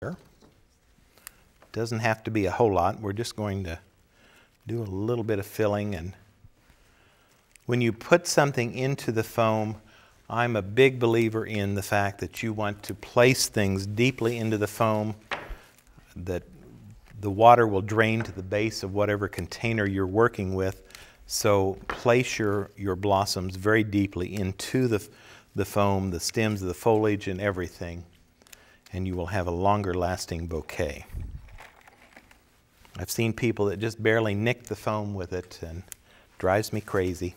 here. Doesn't have to be a whole lot. We're just going to do a little bit of filling. And when you put something into the foam, I'm a big believer in the fact that you want to place things deeply into the foam, that the water will drain to the base of whatever container you're working with. So place your blossoms very deeply into the foam, the stems of the foliage and everything, and you will have a longer lasting bouquet. I've seen people that just barely nick the foam with it, and it drives me crazy.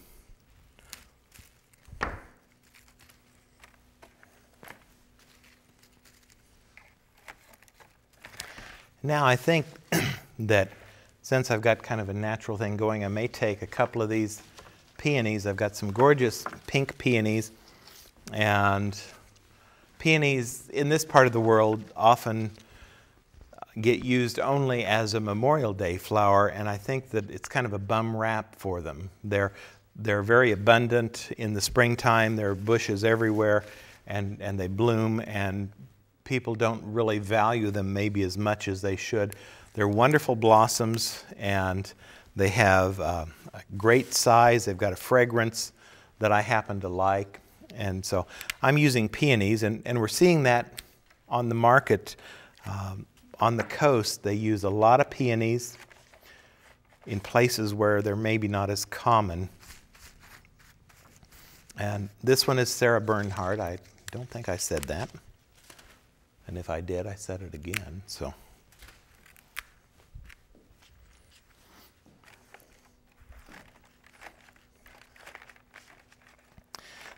Now I think that since I've got kind of a natural thing going, I may take a couple of these peonies. I've got some gorgeous pink peonies, and peonies in this part of the world often get used only as a Memorial Day flower, and I think that it's kind of a bum rap for them. They're very abundant in the springtime. There are bushes everywhere, and they bloom, and people don't really value them maybe as much as they should. They're wonderful blossoms, and they have a great size. They've got a fragrance that I happen to like, and so I'm using peonies, and we're seeing that on the market. On the coast, they use a lot of peonies in places where they're maybe not as common. And this one is Sarah Bernhardt. I don't think I said that. And if I did, I said it again. So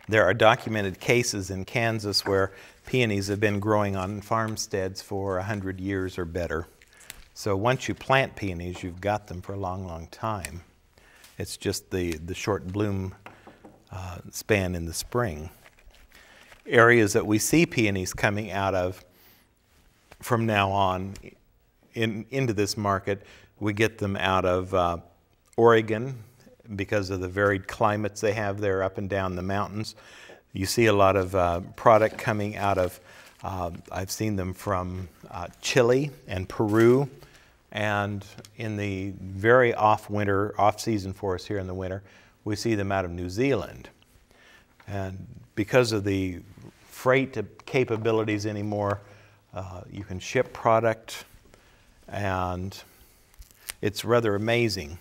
there are documented cases in Kansas where peonies have been growing on farmsteads for 100 years or better. So once you plant peonies, you've got them for a long, long time. It's just the short bloom span in the spring. Areas that we see peonies coming out of from now on into this market, we get them out of Oregon because of the varied climates they have there up and down the mountains. You see a lot of product coming out of, I've seen them from Chile and Peru, and in the very off-season for us here in the winter, we see them out of New Zealand. And because of the freight capabilities anymore, you can ship product, and it's rather amazing.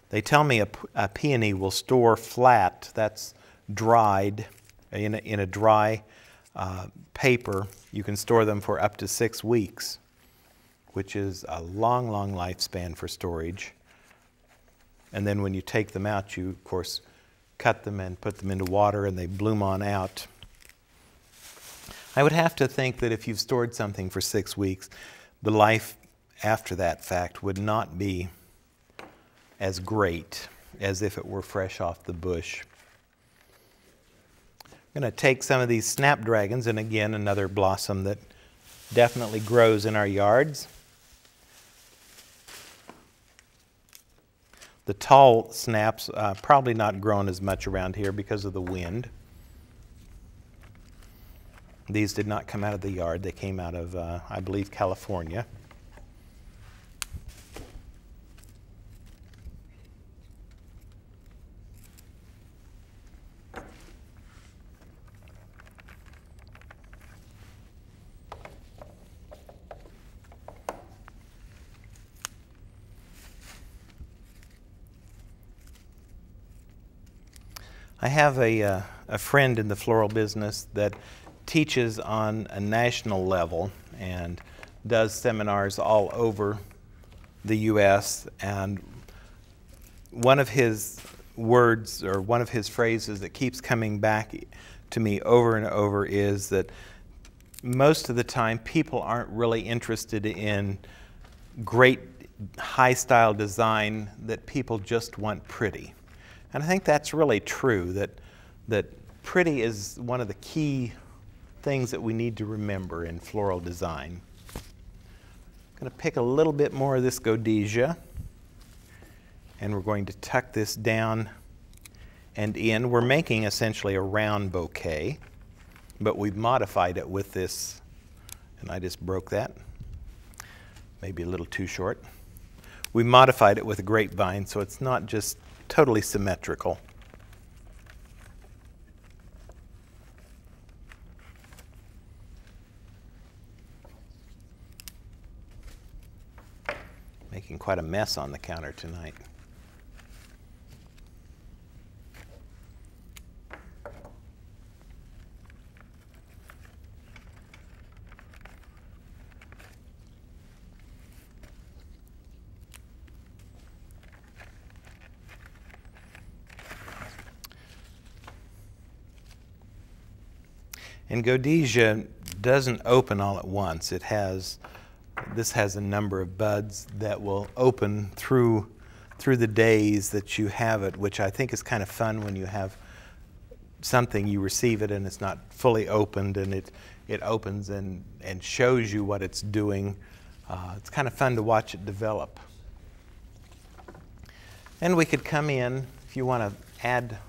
They tell me a peony will store flat, that's dried, in a dry paper. You can store them for up to 6 weeks, which is a long, long lifespan for storage. And then when you take them out, you, of course, cut them and put them into water, and they bloom on out. I would have to think that if you've stored something for 6 weeks, the life after that fact would not be as great as if it were fresh off the bush. I'm going to take some of these snapdragons, and again, another blossom that definitely grows in our yards. The tall snaps probably not grown as much around here because of the wind. These did not come out of the yard. They came out of, I believe, California. I have a friend in the floral business that teaches on a national level and does seminars all over the U.S. And one of his words, or one of his phrases that keeps coming back to me over and over, is that most of the time people aren't really interested in great high-style design, that people just want pretty. And I think that's really true, that pretty is one of the key things that we need to remember in floral design. I'm going to pick a little bit more of this Godesia, and we're going to tuck this down and in. We're making essentially a round bouquet, but we've modified it with this And I just broke that. Maybe a little too short. We modified it with a grapevine, so it's not just totally symmetrical. Making quite a mess on the counter tonight. And Godicia doesn't open all at once. This has a number of buds that will open through the days that you have it, which I think is kind of fun when you have something, you receive it and it's not fully opened, and it opens and shows you what it's doing. It's kind of fun to watch it develop. And we could come in, if you want to add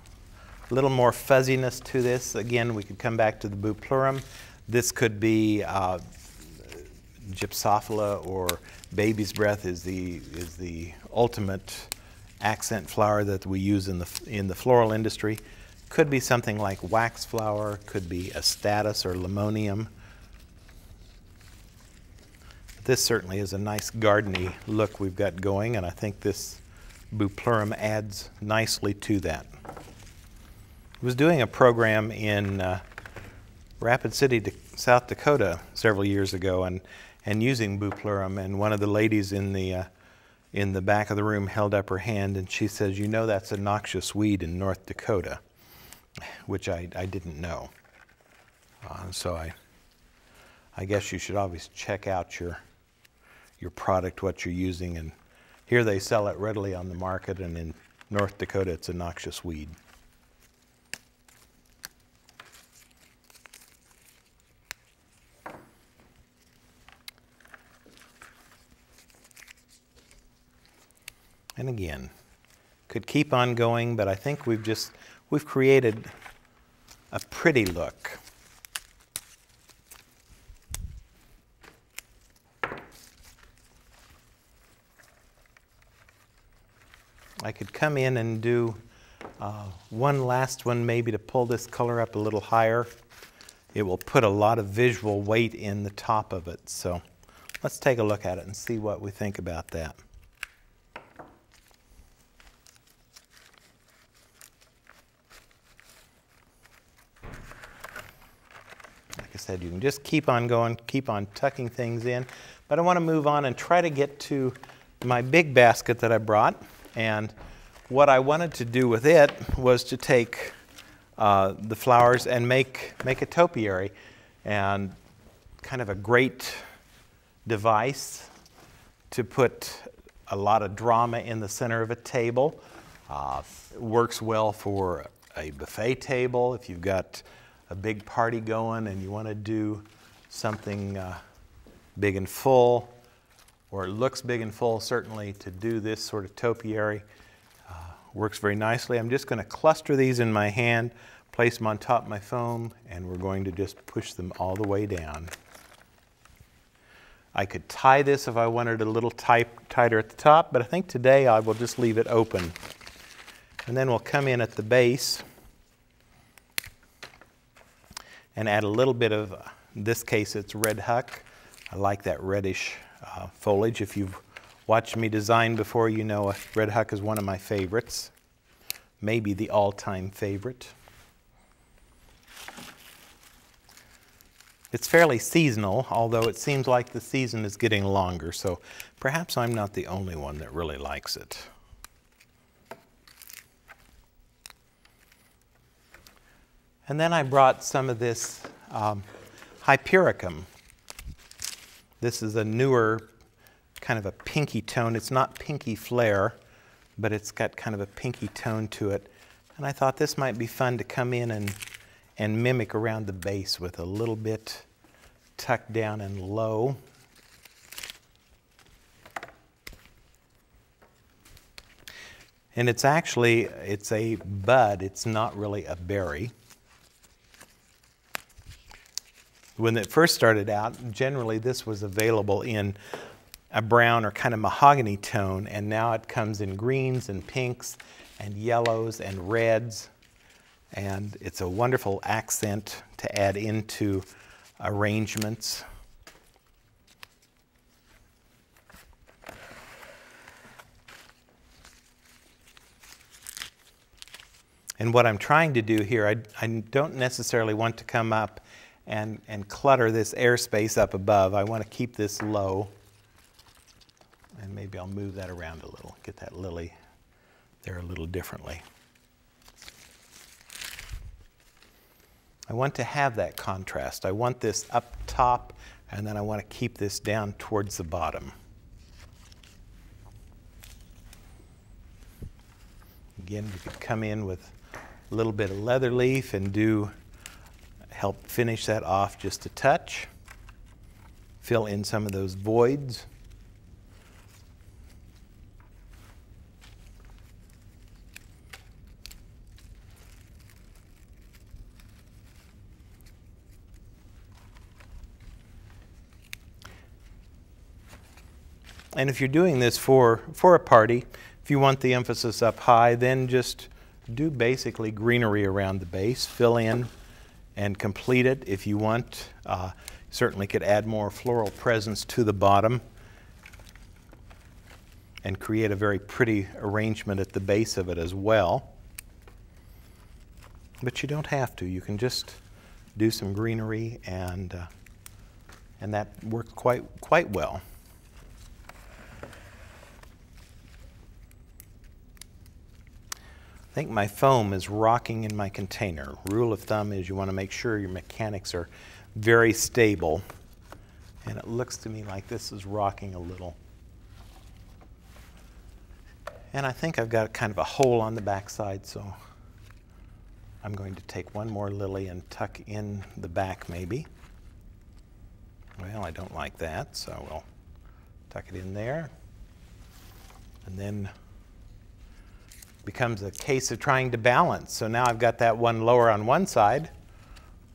a little more fuzziness to this, again, we could come back to the Bupleurum. This could be Gypsophila, or baby's breath is the ultimate accent flower that we use in the floral industry. Could be something like wax flower, could be Astatus or Limonium. This certainly is a nice gardeny look we've got going, and I think this Bupleurum adds nicely to that. I was doing a program in Rapid City, South Dakota several years ago, and using Bupleurum, and one of the ladies in the back of the room held up her hand and she says, "You know that's a noxious weed in North Dakota," which I didn't know. So I guess you should always check out your product, what you're using, and here they sell it readily on the market, and in North Dakota it's a noxious weed. And again, could keep on going, but I think we've created a pretty look. I could come in and do one last one, maybe to pull this color up a little higher. It will put a lot of visual weight in the top of it. So let's take a look at it and see what we think about that. Like I said, you can just keep on going, keep on tucking things in. But I want to move on and try to get to my big basket that I brought. And what I wanted to do with it was to take the flowers and make a topiary, and kind of a great device to put a lot of drama in the center of a table. It works well for a buffet table if you've got a big party going and you want to do something big and full, or it looks big and full, certainly to do this sort of topiary. Works very nicely. I'm just going to cluster these in my hand, place them on top of my foam, and we're going to just push them all the way down. I could tie this if I wanted it a little tighter at the top, but I think today I will just leave it open. And then we'll come in at the base and add a little bit of, in this case it's red huck. I like that reddish foliage. If you've watched me design before, you know red huck is one of my favorites, maybe the all-time favorite. It's fairly seasonal, although it seems like the season is getting longer, so perhaps I'm not the only one that really likes it. And then I brought some of this Hypericum. This is a newer, kind of a pinky tone. It's not pinky flare, but it's got kind of a pinky tone to it. And I thought this might be fun to come in and mimic around the base with a little bit tucked down and low. And it's a bud. It's not really a berry. When it first started out, generally this was available in a brown or kind of mahogany tone, and now it comes in greens and pinks and yellows and reds, and it's a wonderful accent to add into arrangements. And what I'm trying to do here, I don't necessarily want to come up and clutter this airspace up above. I want to keep this low. And maybe I'll move that around a little, get that lily there a little differently. I want to have that contrast. I want this up top, and then I want to keep this down towards the bottom. Again, you could come in with a little bit of leather leaf and help finish that off just a touch. Fill in some of those voids. And if you're doing this for a party, if you want the emphasis up high, then just do basically greenery around the base. Fill in and complete it if you want. Certainly could add more floral presence to the bottom and create a very pretty arrangement at the base of it as well. But you don't have to. You can just do some greenery, and that works quite well. I think my foam is rocking in my container. Rule of thumb is you want to make sure your mechanics are very stable. And it looks to me like this is rocking a little. And I think I've got kind of a hole on the backside, so I'm going to take one more lily and tuck in the back maybe. Well, I don't like that, so we'll tuck it in there. And then becomes a case of trying to balance. So now I've got that one lower on one side.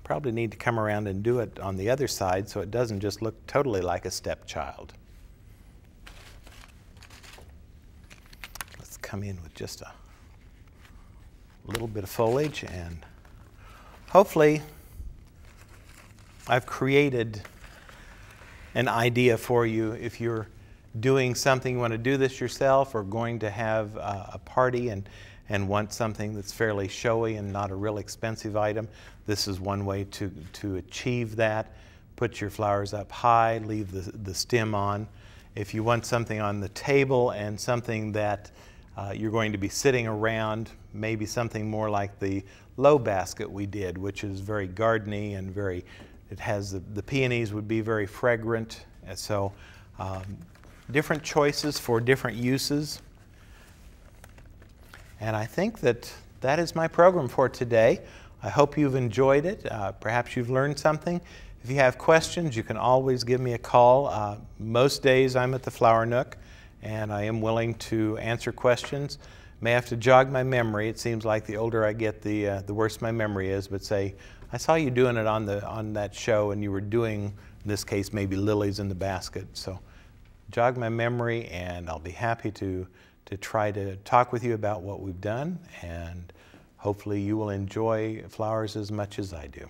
Probably need to come around and do it on the other side so it doesn't just look totally like a stepchild. Let's come in with just a little bit of foliage, and hopefully I've created an idea for you if you're doing something, you want to do this yourself, or going to have a party and want something that's fairly showy and not a real expensive item. This is one way to achieve that. Put your flowers up high, leave the stem on. If you want something on the table and something that you're going to be sitting around, maybe something more like the low basket we did, which is very gardeny and it has the peonies would be very fragrant. And so different choices for different uses. And I think that is my program for today. I hope you've enjoyed it. Perhaps you've learned something. If you have questions, you can always give me a call. Most days I'm at the Flower Nook, and I am willing to answer questions. May have to jog my memory. It seems like the older I get, the worse my memory is. But say, I saw you doing it on that show, and you were doing, in this case, maybe lilies in the basket. So jog my memory, and I'll be happy to try to talk with you about what we've done, and hopefully you will enjoy flowers as much as I do.